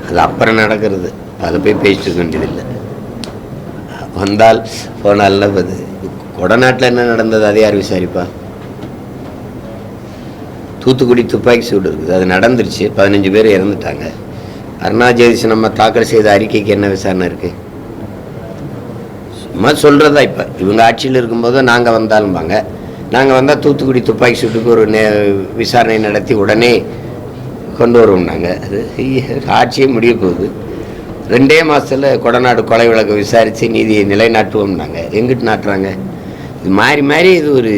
அது அப்புறம் நடக்கிறது, அதை போய் பேசிட்டு வேண்டியதில்லை. வந்தால் போனால் அது கொடநாட்டில் என்ன நடந்தது அதை யார் விசாரிப்பா? தூத்துக்குடி துப்பாக்கி சூடு இருக்குது, அது நடந்துருச்சு, 15 பேர் இறந்துட்டாங்க. அருணாஜெயசி நம்ம தாக்கல் செய்த அறிக்கைக்கு என்ன விசாரணை இருக்குது? சும்மா சொல்கிறதா. இப்போ இவங்க ஆட்சியில் இருக்கும்போது நாங்கள் வந்தாலும்பாங்க, நாங்கள் வந்தால் தூத்துக்குடி துப்பாக்கி சூட்டுக்கு ஒரு விசாரணை நடத்தி உடனே கொண்டு வருவோம்னாங்க. அது ஆட்சியே முடிய போகுது. 2 மாதத்தில் கொடநாடு கொலை வழக்கை விசாரித்து நீதியை நிலைநாட்டுவோம்னாங்க. எங்கிட்டு நாட்டுறாங்க? இது மாறி மாறி இது ஒரு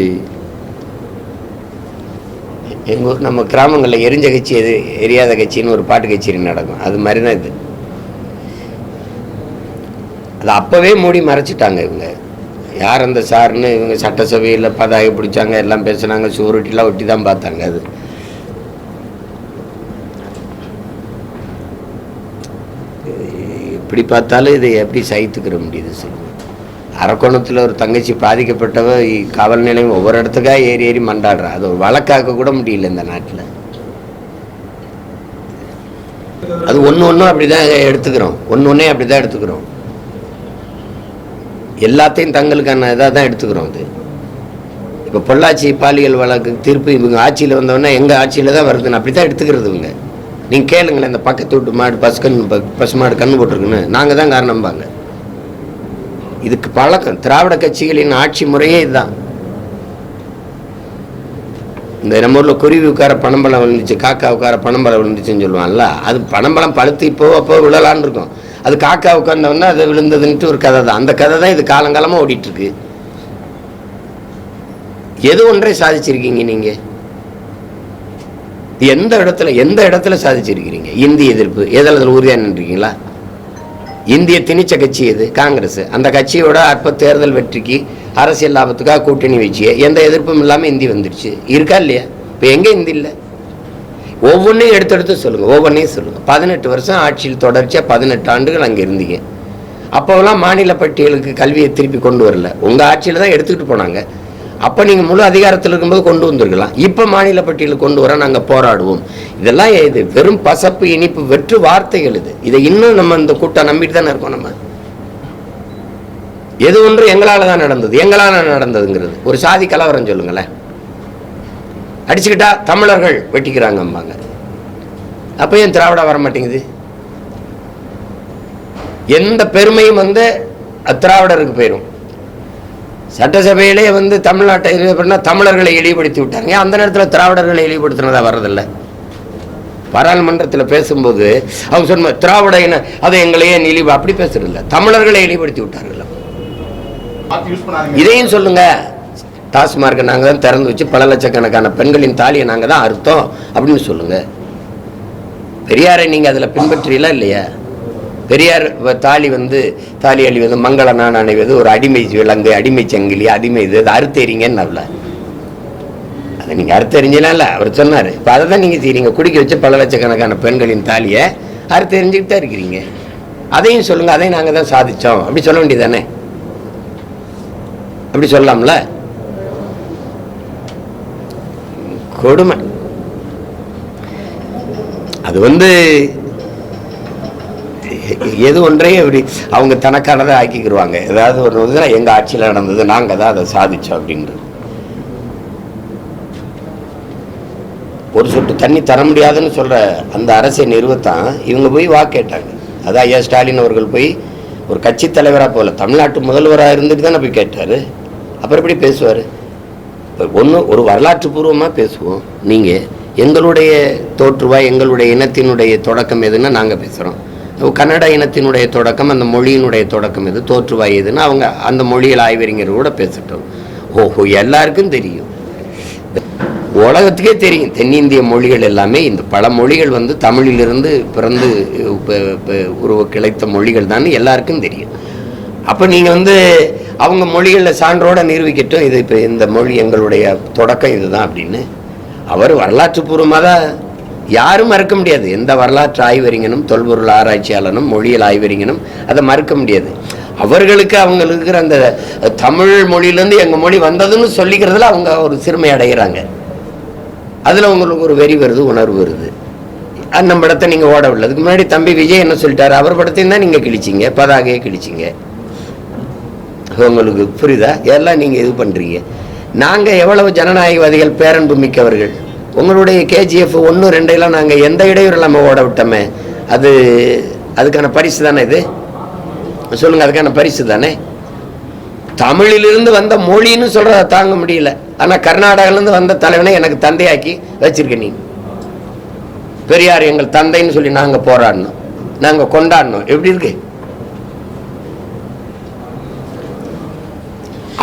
எங்கள் ஊர் நம்ம கிராமங்களில் எரிஞ்ச கட்சி எது எரியாத கட்சின்னு ஒரு பாட்டு கச்சேரி நடக்கும், அது மாதிரி தான் இது. அது அப்போவே மூடி மறைச்சிட்டாங்க இவங்க. யார் அந்த சார்னு இவங்க சட்டசபையில் பதாகை பிடிச்சாங்க, எல்லாம் பேசுனாங்க, சூருட்டிலாம் ஒட்டி தான் பார்த்தாங்க. அது எப்படி பார்த்தாலும் இதை எப்படி சகித்துக்கிற முடியுது சொல்லுங்கள்? அரக்கோணத்தில் ஒரு தங்கச்சி பாதிக்கப்பட்டவ காவல் நிலையம் ஒவ்வொரு இடத்துக்காக ஏறி ஏறி மண்டாடுறா. அது ஒரு வழக்காக்க கூட முடியல இந்த நாட்டில். அது ஒன்றும் அப்படி தான் எடுத்துக்கிறோம், ஒன்றே அப்படி தான் எடுத்துக்கிறோம். எல்லாத்தையும் தங்களுக்கான இதாக தான் எடுத்துக்கிறோம். அது இப்போ பொள்ளாச்சி பாலியல் வழக்கு தீர்ப்பு இவங்க ஆட்சியில் வந்தோடனே எங்கள் ஆட்சியில் தான் வருதுன்னு அப்படி தான் எடுத்துக்கிறது இவங்க. நீங்கள் கேளுங்களேன், இந்த பக்கத்து வீட்டு மாடு பசுமாடு கண்ணு போட்டிருக்குன்னு நாங்கள் தான் காரணம்பாங்க. இதுக்கு பழக்கம். திராவிட கட்சிகளின் ஆட்சி முறையே இதுதான். இந்த நம்ம ஊரில் குருவி உட்கார பனம்பழம் விழுந்துச்சு, காக்கா உட்கார பனம்பழம் விழுந்துச்சுன்னு சொல்லுவாங்கல்ல, அது பனம்பழம் பழுத்து அப்போ விழலான்னு இருக்கும். அது காக்கா உட்கார்ந்தவொன்னா அது விழுந்ததுன்ட்டு ஒரு கதை தான். அந்த கதை தான் இது காலங்காலமாக ஓடிட்டுருக்கு. எது ஒன்றை சாதிச்சிருக்கீங்க நீங்கள்? எந்த இடத்துல சாதிச்சிருக்கிறீங்க? இந்திய எதிர்ப்பு எதில் உறுதியாக நின்றுருக்கீங்களா? இந்திய திணிச்ச கட்சி எது? காங்கிரஸ். அந்த கட்சியோட அற்ப தேர்தல் வெற்றிக்கு அரசியல் லாபத்துக்காக கூட்டணி வச்சு எந்த எதிர்ப்பும் இல்லாமல் இந்தி வந்துடுச்சு. இருக்கா இல்லையா? இப்போ எங்கே இந்தி இல்லை? ஒவ்வொன்றையும் எடுத்து சொல்லுங்கள், ஒவ்வொன்றையும் சொல்லுங்கள். 18 வருஷம் ஆட்சியில் தொடர்ச்சியாக 18 ஆண்டுகள் அங்கே இருந்தீங்க. அப்போவெல்லாம் மாநில பட்டியலுக்கு கல்வியை திருப்பி கொண்டு வரல, உங்கள் ஆட்சியில் தான் எடுத்துக்கிட்டு போனாங்க. அப்போ நீங்கள் முழு அதிகாரத்தில் இருக்கும்போது கொண்டு வந்துருக்கலாம். இப்போ மாநில பட்டியலுக்கு கொண்டு வர நாங்கள் போராடுவோம். இதெல்லாம் இது வெறும் பசப்பு இனிப்பு வெற்று வார்த்தைகள். இதை இன்னும் நம்ம இந்த கூட்டம் நம்பிட்டு தானே இருக்கோம். நம்ம எது ஒன்று எங்களால் தான் நடந்ததுங்கிறது ஒரு சாதி கலவரம் சொல்லுங்களேன். அடிச்சுக்கிட்டா தமிழர்கள் வெட்டிக்கிறாங்கம்பாங்க. அப்போ ஏன் திராவிட வர மாட்டேங்குது? எந்த பெருமையும் திராவிடருக்கு போயிடும். சட்டசபையிலே தமிழ்நாட்டை தமிழர்களை இழிவுபடுத்தி விட்டாங்க. அந்த நேரத்தில் திராவிடர்களை இழிவுபடுத்தினதா வர்றதில்லை. பாராளுமன்றத்தில் பேசும்போது அவங்க சொன்ன திராவிட இன அதை எங்களையே இழிவு அப்படி பேசுறதில்ல, தமிழர்களை இழிவுபடுத்தி விட்டார்கள். இதையும் சொல்லுங்க. டாஸ்மார்க்கை நாங்கள் தான் திறந்து வச்சு பல லட்சக்கணக்கான பெண்களின் தாலியை நாங்கள் தான் அறுத்தோம் அப்படின்னு சொல்லுங்க. பெரியாரை நீங்கள் அதில் பின்பற்றீங்களா இல்லையா? பெரியார் தாலி தாலி அழிவது, மங்கள நான் அணிவது, ஒரு அடிமை விலங்கு, அடிமை சங்கிலி, அடிமை இது அறுத்தெறிங்கன்னு அதை நீங்கள் அறுத்தெறிஞ்சலாம் இல்லை, அவர் சொன்னார். இப்போ அதை தான் நீங்கள் செய்கிறீங்க. குடிக்க வச்சு பல லட்சக்கணக்கான பெண்களின் தாலியை அறுத்தெறிஞ்சிக்கிட்டு தான் இருக்கிறீங்க. அதையும் சொல்லுங்கள், அதையும் நாங்கள் தான் சாதித்தோம் அப்படி சொல்ல வேண்டியதானே? அப்படி சொல்லலாம்ல? கொடுமை. அது எது ஒன்றையும் இப்படி அவங்க தனக்கானதை ஆக்கிக்கிடுவாங்க. ஏதாவது ஒரு எங்கள் ஆட்சியில் நடந்தது, நாங்கள் தான் அதை சாதித்தோம் அப்படின்றது. ஒரு சொட்டு தண்ணி தர முடியாதுன்னு சொல்கிற அந்த அரசை நிறுவத்தான் இவங்க போய் கேட்டாங்க. அதான் ஐயா ஸ்டாலின் அவர்கள் போய் ஒரு கட்சி தலைவராக போகல, தமிழ்நாட்டு முதல்வராக இருந்துட்டு தானே போய் கேட்டார். அப்புறம் எப்படி பேசுவார்? ஒரு வரலாற்று பூர்வமாக பேசுவோம். நீங்கள் எங்களுடைய தோற்றுவாய், எங்களுடைய இனத்தினுடைய தொடக்கம் எதுன்னா நாங்கள் பேசுகிறோம். கன்னட இனத்தினுடைய தொடக்கம், அந்த மொழியினுடைய தொடக்கம் எது, தோற்றுவாய் எதுன்னு அவங்க அந்த மொழியில் ஆய்வறிஞர் கூட பேசிட்டோம். ஓஹோ, எல்லாருக்கும் தெரியும், உலகத்துக்கே தெரியும். தென்னிந்திய மொழிகள் எல்லாமே இந்த பல மொழிகள் தமிழிலிருந்து பிறந்து உருவ கிளைத்த மொழிகள் தான் எல்லாருக்கும் தெரியும். அப்போ நீங்கள் அவங்க மொழிகளில் சான்றோட நிரூபிக்கட்டும், இது இப்போ இந்த மொழி எங்களுடைய தொடக்கம் இதுதான் அப்படின்னு. அவர் வரலாற்று பூர்வமாக தான் யாரும் மறுக்க முடியாது. எந்த வரலாற்று ஆய்வறிஞனும் தொல்பொருள் ஆராய்ச்சியாளனும் மொழியியல் ஆய்வறிஞனும் அதை மறுக்க முடியாது. அவங்களுக்கு அவங்களுக்கு இருக்கிற அந்த தமிழ் மொழியிலேருந்து எங்கள் மொழி வந்ததுன்னு சொல்லிக்கிறதுல அவங்க ஒரு சிறுமை அடைகிறாங்க. அதில் அவங்களுக்கு ஒரு வெறி வருது, உணர்வு வருது. அண்ணன் படத்தை நீங்கள் ஓட விடல. அதுக்கு முன்னாடி தம்பி விஜய் என்ன சொல்லிட்டாரு, அவர் படத்தையும் தான் நீங்கள் கிழிச்சிங்க, பதாகையை கிழிச்சிங்க. உங்களுக்கு புரியுதா? எல்லாம் நீங்கள் இது பண்ணுறீங்க. நாங்கள் எவ்வளவு ஜனநாயகவாதிகள், பேரன்பு மிக்கவர்கள். உங்களுடைய KGF 1, 2 நாங்கள் எந்த இடையூறு இல்லாமல் ஓட விட்டோமே, அதுக்கான பரிசு தானே இது? சொல்லுங்கள், அதுக்கான பரிசு தானே? தமிழிலிருந்து வந்த மொழின்னு சொல்கிறத தாங்க முடியல. ஆனால் கர்நாடகாவிலேருந்து வந்த தலைவனை எனக்கு தந்தையாக்கி வச்சிருக்கேன். நீ பெரியார் எங்கள் தந்தைன்னு சொல்லி நாங்கள் போராடணும், நாங்கள் கொண்டாடணும். எப்படி இருக்கு?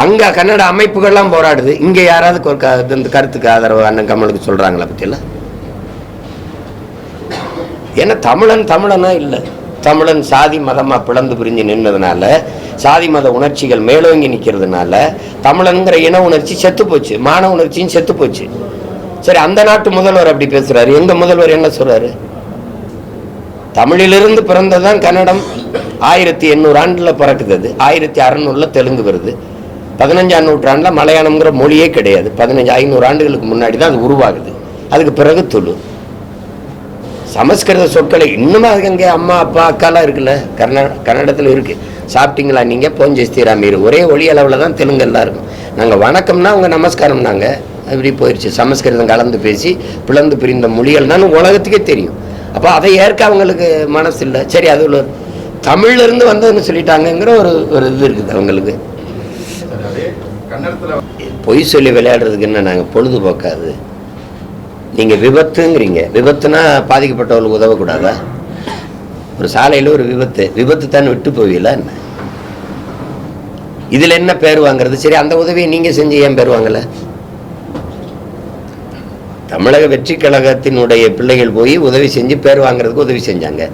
அங்க கன்னட அமைப்புகள்லாம் போராடுது, இங்க யாராவது இந்த கருத்துக்கு ஆதரவு அண்ணன் கமலுக்கு சொல்றாங்களா பத்தியெல்லாம்? ஏன்னா தமிழனா இல்லை, தமிழன் சாதி மதமா பிளந்து பிரிஞ்சு நின்றதுனால, சாதி மத உணர்ச்சிகள் மேலோங்கி நிற்கிறதுனால தமிழன்கிற இன உணர்ச்சி செத்து போச்சு, மான உணர்ச்சியும் செத்து போச்சு. சரி, அந்த நாட்டு முதல்வர் அப்படி பேசுறாரு. எங்க முதல்வர் என்ன சொல்றாரு? தமிழிலிருந்து பிறந்ததான் கன்னடம். 1800 ஆண்டுல பிறக்குது. அது 1600 தெலுங்கு வருது. 15ஆம் நூற்றாண்டுல மலையாளம்ங்கிற மொழியே கிடையாது. 500 ஆண்டுகளுக்கு முன்னாடி தான் அது உருவாகுது. அதுக்கு பிறகு துளு சமஸ்கிருத சொற்களை இன்னும் அதுக்கு அங்கே அம்மா அப்பா அக்காலாம் இருக்குல்ல, கன்னடத்தில் இருக்கு. சாப்பிட்டீங்களா நீங்கள், போஞ்சஸ்தீரா மீர், ஒரே ஒளி அளவில் தான் தெலுங்கெல்லாம் இருக்கும். நாங்கள் வணக்கம்னா அவங்க நமஸ்காரம், நாங்கள் அப்படி போயிடுச்சு. சமஸ்கிருதம் கலந்து பேசி பிளந்து பிரிந்த மொழிகள்னாலும் உலகத்துக்கே தெரியும். அப்போ அதை ஏற்க அவங்களுக்கு மனசு இல்லை. சரி, அது ஒரு தமிழ்லேருந்து வந்ததுன்னு சொல்லிட்டாங்கங்கிற ஒரு இது இருக்குது அவங்களுக்கு. பொய் சொல்லி விளையாடுறதுக்கு என்ன நாங்கள் பொழுதுபோக்காது? நீங்கள் விபத்துங்கிறீங்க, விபத்துனா பாதிக்கப்பட்டவர்களுக்கு உதவக்கூடாதா? ஒரு சாலையில் ஒரு விபத்து தான் விட்டு போவீங்களா என்ன? இதில் என்ன பேர் வாங்குறது? சரி, அந்த உதவியை நீங்கள் செஞ்சு ஏன் பேர் வாங்கலை? தமிழக வெற்றி கழகத்தினுடைய பிள்ளைகள் போய் உதவி செஞ்சு பேர் வாங்குறதுக்கு உதவி செஞ்சாங்க.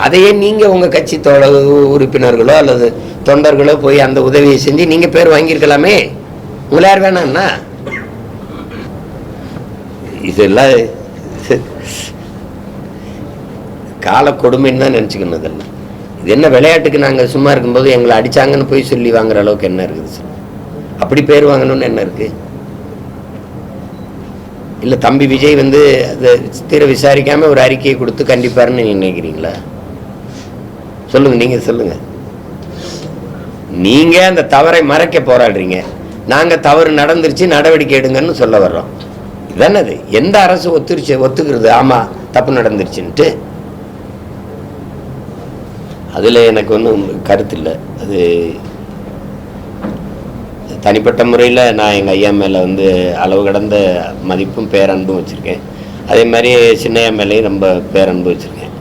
அதையே நீங்கள் உங்கள் கட்சி உறுப்பினர்களோ அல்லது தொண்டர்களோ போய் அந்த உதவியை செஞ்சு நீங்கள் பேர் வாங்கியிருக்கலாமே. உங்களை யார் வேணாம்னா? இதெல்லாம் கால கொடுமைன்னு தான் நினச்சிக்கணும். இதெல்லாம் இது என்ன விளையாட்டுக்கு நாங்கள் சும்மா இருக்கும்போது எங்களை அடித்தாங்கன்னு போய் சொல்லி வாங்குற அளவுக்கு என்ன இருக்குது சார்? அப்படி பேர் வாங்கணும்னு என்ன இருக்குது? இல்லை தம்பி விஜய் வந்து அதை தீர விசாரிக்காமல் ஒரு அறிக்கையை கொடுத்து கண்டிப்பாருன்னு நினைக்கிறீங்களா? சொல்லுங்கள், நீங்கள் சொல்லுங்கள். நீங்கள் அந்த தவறை மறைக்க போராடுறீங்க, நாங்கள் தவறு நடந்துருச்சு நடவடிக்கை எடுங்கன்னு சொல்ல வர்றோம். இதானே அது? எந்த அரசு ஒத்துக்கிறது ஆமாம் தப்பு நடந்துருச்சுன்ட்டு? அதில் எனக்கு ஒன்றும் கருத்து இல்லை. அது தனிப்பட்ட முறையில் நான் எங்கள் ஐயா மேலே வந்து அளவு கடந்த மதிப்பும் பேரன்பும் வச்சுருக்கேன். அதே மாதிரி சின்னையா மேலேயும் ரொம்ப பேரன்பு வச்சுருக்கேன்.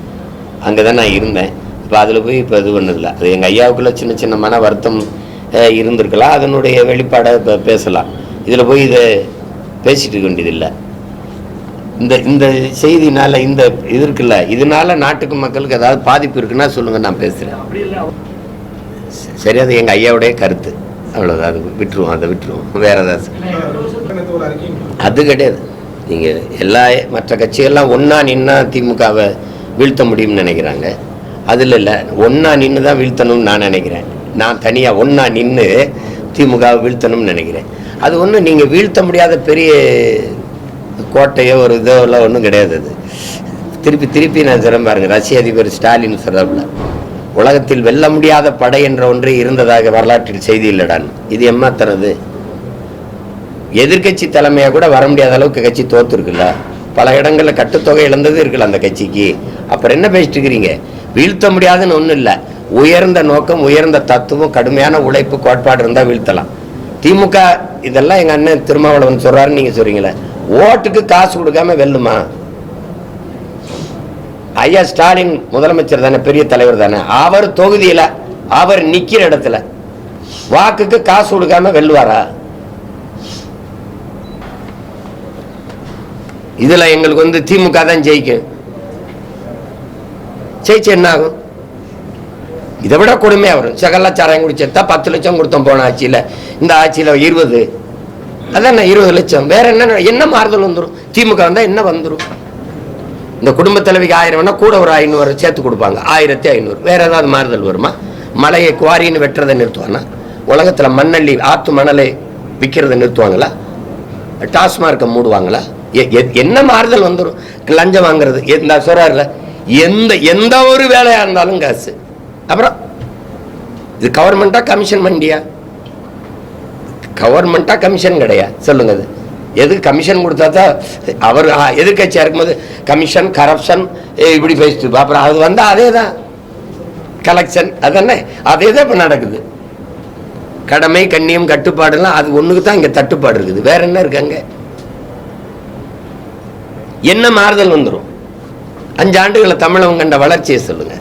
அங்கே தான் நான் இருந்தேன். இப்போ அதில் போய் இப்போ இது பண்ணதில்லை. அது எங்கள் ஐயாவுக்குள்ளே சின்ன சின்ன மன வருத்தம் இருந்திருக்கலாம், அதனுடைய வெளிப்பாடை இப்போ பேசலாம். இதில் போய் இதை பேசிட்டு இருக்க வேண்டியதில்லை. இந்த செய்தினால இந்த இது இருக்குல்ல, இதனால நாட்டுக்கு மக்களுக்கு ஏதாவது பாதிப்பு இருக்குன்னா சொல்லுங்கள், நான் பேசுகிறேன். சரி, அது எங்கள் ஐயாவுடைய கருத்து, அவ்வளோதான். அது விட்டுருவோம், அதை விட்டுருவோம். வேற ஏதாவது அது கிடையாது. நீங்கள் மற்ற கட்சிகள்லாம் ஒன்றா நின்னா திமுகவை வீழ்த்த முடியும்னு நினைக்கிறாங்க. அதில் இல்லை, ஒன்றா நின்று தான் வீழ்த்தணும்னு நான் நினைக்கிறேன். நான் தனியாக ஒன்றா நின்று திமுகவை வீழ்த்தணும்னு நினைக்கிறேன். அது ஒன்றும் நீங்கள் வீழ்த்த முடியாத பெரிய கோட்டையோ ஒரு இதோ எல்லாம் ஒன்றும் கிடையாது. அது திருப்பி நான் சொல்ல பாருங்க, ரஷ்ய அதிபர் ஸ்டாலின் சொல்கிறாப்புல, உலகத்தில் வெல்ல முடியாத படை என்ற ஒன்று இருந்ததாக வரலாற்றில் செய்தி இல்லடான்னு. இது ஏமாத்துறது. எதிர்கட்சி தலைமையாக கூட வர முடியாத அளவுக்கு கட்சி தோத்துருக்குல்ல, பல இடங்களில் கட்டுத்தொகை இழந்தது இருக்குல்ல அந்த கட்சிக்கு. அப்புறம் என்ன பேசிட்டு இருக்கிறீங்க? வீழ்த்த முடியாதுன்னு ஒன்றும் இல்லை. உயர்ந்த நோக்கம், உயர்ந்த தத்துவம், கடுமையான உழைப்பு, கோட்பாடு இருந்தால் வீழ்த்தலாம். திமுக இதெல்லாம் எங்கள் அண்ணன் திருமாவளவன் சொல்கிறாருன்னு நீங்கள் சொல்கிறீங்களே, ஓட்டுக்கு காசு கொடுக்காம வெல்லுமா? ஐயா ஸ்டாலின் முதலமைச்சர் தானே, பெரிய தலைவர் தானே, அவர் தொகுதியில் அவர் நிற்கிற இடத்துல வாக்குக்கு காசு கொடுக்காம வெல்லுவாரா? இதில் எங்களுக்கு வந்து திமுக தான் ஜெயிக்கும். ஜெயிச்சு என்ன ஆகும்? இதை விட கொடுமையாக வரும். சகலாச்சாரம் குடிச்சா 10 லட்சம் கொடுத்தோம் போன ஆட்சியில், இந்த ஆட்சியில் 20. அதான் 20 லட்சம். வேற என்ன மாறுதல் வந்துடும்? திமுக வந்தால் என்ன வந்துடும்? இந்த குடும்ப தலைவிக்கு 1000 வேணா கூட ஒரு 500 சேர்த்து கொடுப்பாங்க, 1500. வேற ஏதாவது மாறுதல் வருமா? மலையை குவாரின்னு வெட்டுறதை நிறுத்துவானா? உலகத்தில் மண்ணள்ளி ஆற்று மணலை விற்கிறத நிறுத்துவாங்களா? டாஸ்மார்க்கை மூடுவாங்களா? என்ன மாறுதல் வந்துடும்? லஞ்சம் வாங்குறது இந்த சொல்றாருல, எந்த ஒரு வேலையா இருந்தாலும் காசு. அப்புறம் இது கவர்மெண்டா கமிஷன் வண்டியா? கவர்மெண்டா கமிஷன் கிடையாது சொல்லுங்க. அது எதுக்கு கமிஷன் கொடுத்தா தான் அவர் எதிர்கட்சியா இருக்கும்போது கமிஷன் கரப்ஷன் இப்படி பேசிட்டு, அப்புறம் அது வந்தா அதே தான் கலெக்ஷன், அதானே அதே தான் இப்ப நடக்குது. கடமை கண்ணியம் கட்டுப்பாடுலாம் அது ஒண்ணுக்கு தான் இங்க தட்டுப்பாடு இருக்குது. வேற என்ன இருக்காங்க? என்ன மாறுதல் வந்துடும்? 5 ஆண்டுகளை தமிழகம் கண்ட வளர்ச்சியை சொல்லுங்க.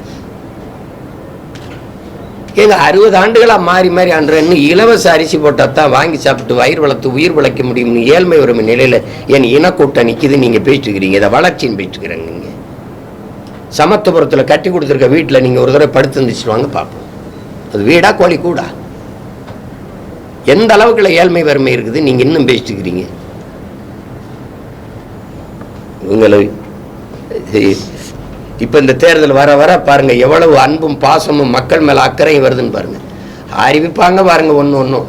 ஏங்க 60 ஆண்டுகளா மாறி மாறி அன்று இலவச அரிசி போட்டாதான் வாங்கி சாப்பிட்டு வயிறு வளர்த்து உயிர் பிழைக்க முடியும்னு ஏழ்மை வரும் நிலையில என் இனக்கூட்டம் நிக்குது. நீங்க பேசிட்டுக்கிறீங்க, இதை வளர்ச்சின்னு பேசிட்டுக்கிறேங்க. நீங்க சமத்துவபுரத்தில் கட்டி கொடுத்துருக்க வீட்டில் நீங்க ஒரு தடவை படுத்து இருந்துச்சு வாங்க பார்ப்போம். அது வீடா கோழி கூடா? எந்த அளவுக்குள்ள ஏழ்மை வறுமை இருக்குது நீங்க இன்னும் பேசிட்டுக்கிறீங்க? உங்களை இப்ப இந்த தேர்தல் வர வர பாருங்க எவ்வளவு அன்பும் பாசமும் மக்கள் மேல அக்கறையும் வருதுன்னு பாருங்க. அறிவிப்பாங்க பாருங்க ஒன்னு ஒன்னும்.